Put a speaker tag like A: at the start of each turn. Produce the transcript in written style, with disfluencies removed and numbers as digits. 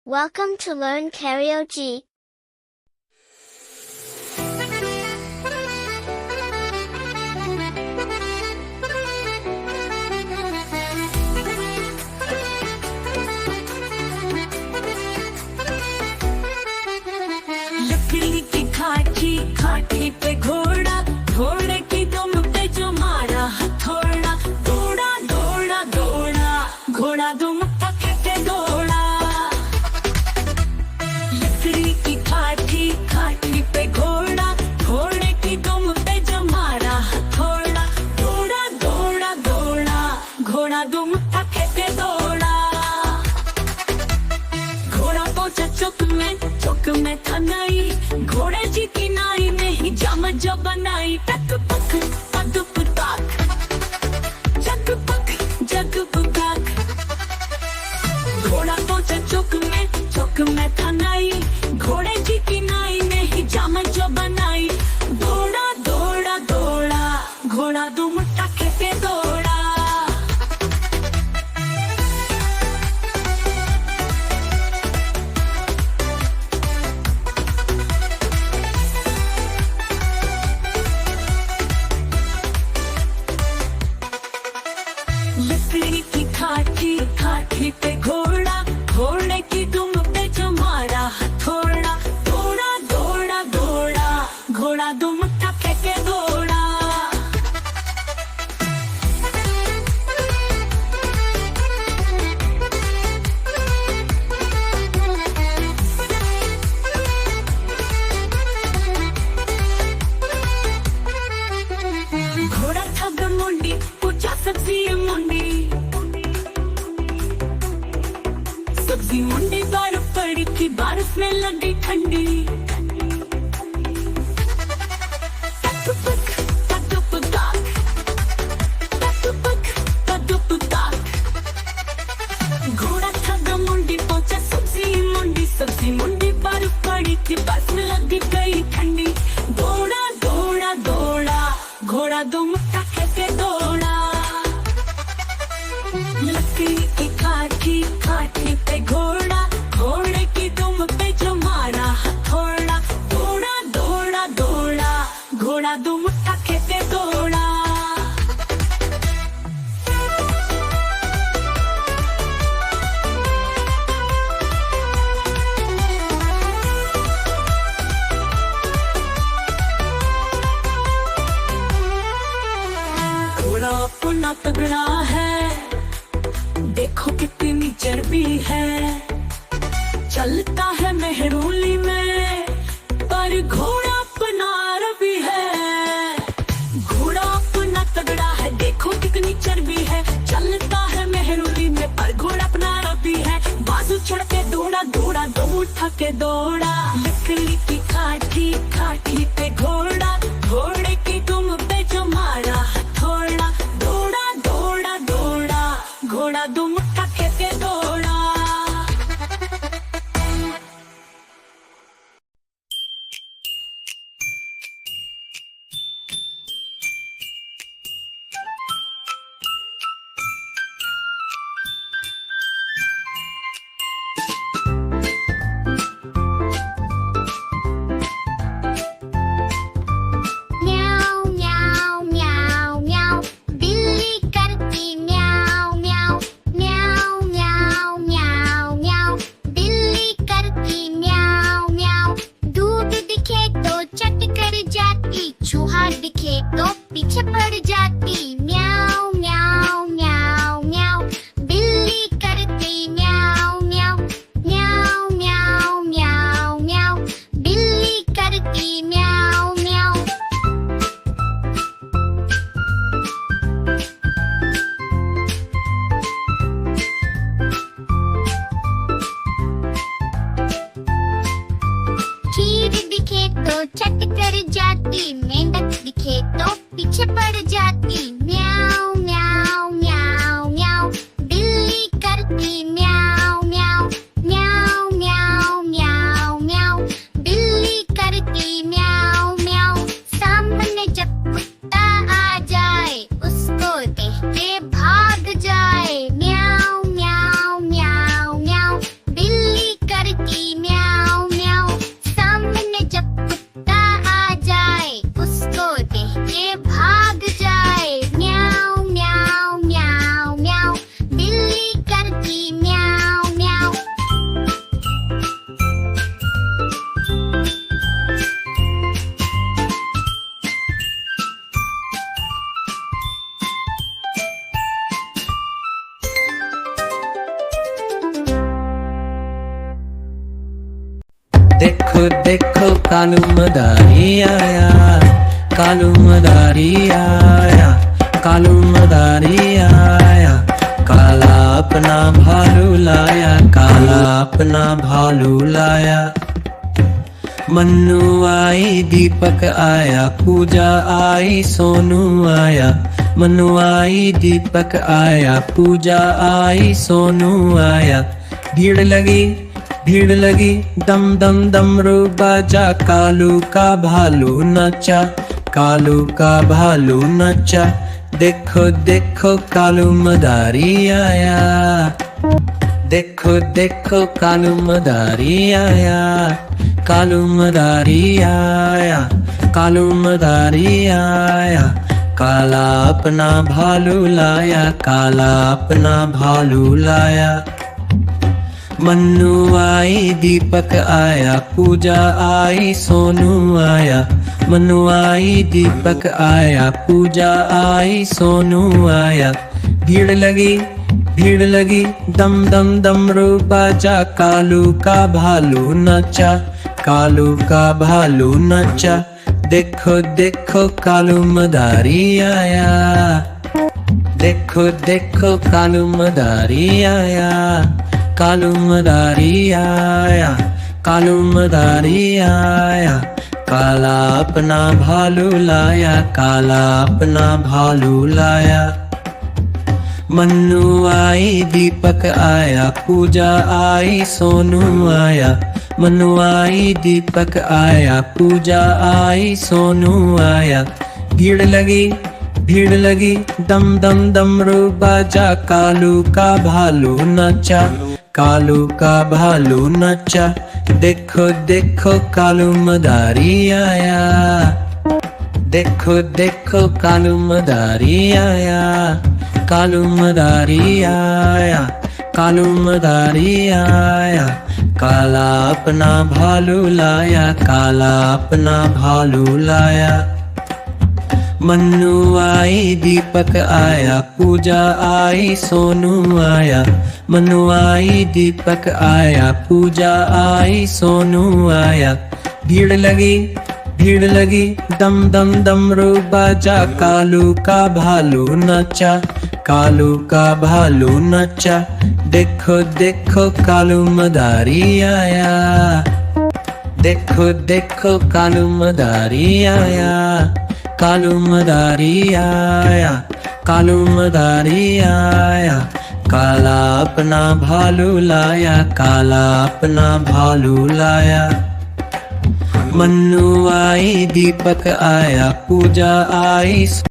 A: Welcome to Learn Karaoke.
B: लकड़ी की खाटी खाटी पे घोड़ा, घोड़े की दुम पे जो मारा हथौड़ा, दौड़ा दौड़ा दौड़ा, घोड़ा दुम पकड़ के दौड़ा। लकड़ी की खाटी खाटी पे घोड़ा, घोड़े की दुम पे जो मारा हथौड़ा, दौड़ा दौड़ा दौड़ा, घोड़ा दुम पकड़ के दौड़ा। घोड़ा पहुंचा चौक में था नाई, घोड़े जी की नाई ने ही जाम जो बनाई। टक पक पग पुताक, जग पक जग पुताक। घोड़ा पहुंचा चौक में था नाई, घोड़े जी की नाई ने ही जाम जो बनाई। दौड़ा दौड़ा दौड़ा, घोड़ा दुम टके पे दौड़ा। लकड़ी की खाटी खाटी पे घोड़ा, घोड़े की दुम पे जो मारा हथौड़ा, दौड़ा दौड़ा दौड़ा, घोड़ा दुम टके के दौड़ा। घोड़ा था गमुंडी, पूछा सब्जी मुंडी, सब्जी मुंडी बर्फ पड़ी थी, बर्फ में लगी ठंडी। घोड़ा था गमुंडी, पहुंचा सब्जी मुंडी बर्फ पड़ी थी, बर्फ में लगी गई ठंडी। दौड़ा दौड़ा दौड़ा, घोड़ा दुम टके के दौड़ा। लकड़ी की खाटी खाटी पे घोड़ा, घोड़े की दुम पे जो मारा हथौड़ा, दौड़ा दौड़ा दौड़ा, घोड़ा दुम टके पे दौड़ा। घोड़ा अपना तगड़ा है, देखो कितनी चर्बी है। चलता है मेहरूली में, पर घोड़ा अपना रवि है। घोड़ा अपना तगड़ा है, देखो कितनी चर्बी है। चलता है मेहरूली में, पर घोड़ा अपना रवि है। बाजू चढ़ के दौड़ा दौड़ा, दौड़ उठा के दौड़ा। लकड़ी की खाटी खाटी पे घोड़ा, घोड़े की दुम पे जो मारा हथौड़ा, दौड़ा दौड़ा दौड़ा, घोड़ा दुम टके के दौड़ा।
A: म्याऊ म्याऊ म्याऊ म्याऊ, बिल्ली करती म्याऊ म्याऊ। म्याऊ म्याऊ म्याऊ म्याऊ, बिल्ली करती म्याऊ म्याऊ। दूध दिखे तो चट कर जाती, चूहा दिखे तो पीछे पड़ जाती। म्याऊ म्याऊ म्याऊ म्याऊ, बिल्ली करती म्याऊ म्याऊ। म्याऊ म्याऊ म्याऊ म्याऊ, बिल्ली करती म्याऊ म्याऊ। खीर दिखे तो चट कर जाती, मेंढक दिखे तो पीछे पड़ जाती। म्याऊ म्याऊ म्याऊ म्याऊ, बिल्ली करती म्याऊ म्याऊ। म्याऊ म्याऊ म्याऊ म्याऊ, बिल्ली करती म्याऊ म्याऊ। सामने जब कुत्ता आ जाए, उसको देखते भाग जाए। म्याऊ म्याऊ म्याऊ म्याऊ, बिल्ली कर
C: देखो देखो कालू मदारी आया, कालू मदारी आया, कालू मदारी आया। काला अपना भालू लाया, काला अपना भालू लाया। मन्नू आई दीपक आया, पूजा आई सोनू आया। मन्नू आई दीपक आया, पूजा आई सोनू आया। भीड़ लगी दम दम डमरू बाजा। कालू का भालू नचा, कालू का भालू नचा। देखो देखो कालू मदारी आया, देखो देखो कालू मदारी आया, कालू मदारी आया, कालू मदारी आया। काला अपना भालू लाया, काला अपना भालू लाया। मन्नू आई दीपक आया, पूजा आई सोनू आया। मन्नू आई दीपक आया, पूजा आई सोनू आया। भीड़ लगी दम दम डमरू बाजा। कालू का भालू नचा, कालू का भालू नचा। देखो देखो कालू मदारी आया, देखो देखो कालू मदारी आया, कालू मदारी आया, कालू मदारी आया। काला अपना भालू लाया, काला अपना भालू लाया। मन्नू आई दीपक आया, पूजा आई सोनू आया। मन्नू आई दीपक आया, पूजा आई सोनू आया। भीड़ लगी दम दम डमरू बाजा। कालू का भालू नचा, कालू का भालू नचा। देखो देखो कालू मदारी आया, देखो देखो कालू मदारी आया, कालू मदारी आया, कालू मदारी आया। काला अपना भालू लाया, काला अपना भालू लाया। मन्नू आई दीपक आया, पूजा आई सोनू आया। मन्नू आई दीपक आया, पूजा आई सोनू आया। भीड़ लगी दम दम डमरू बाजा। कालू का भालू नचा, कालू का भालू नचा। देखो देखो कालू मदारी आया, देखो देखो कालू मदारी आया, कालू मदारी आया, कालू मदारी आया। काला अपना भालू लाया, काला अपना भालू लाया। मन्नू आई दीपक आया, पूजा आई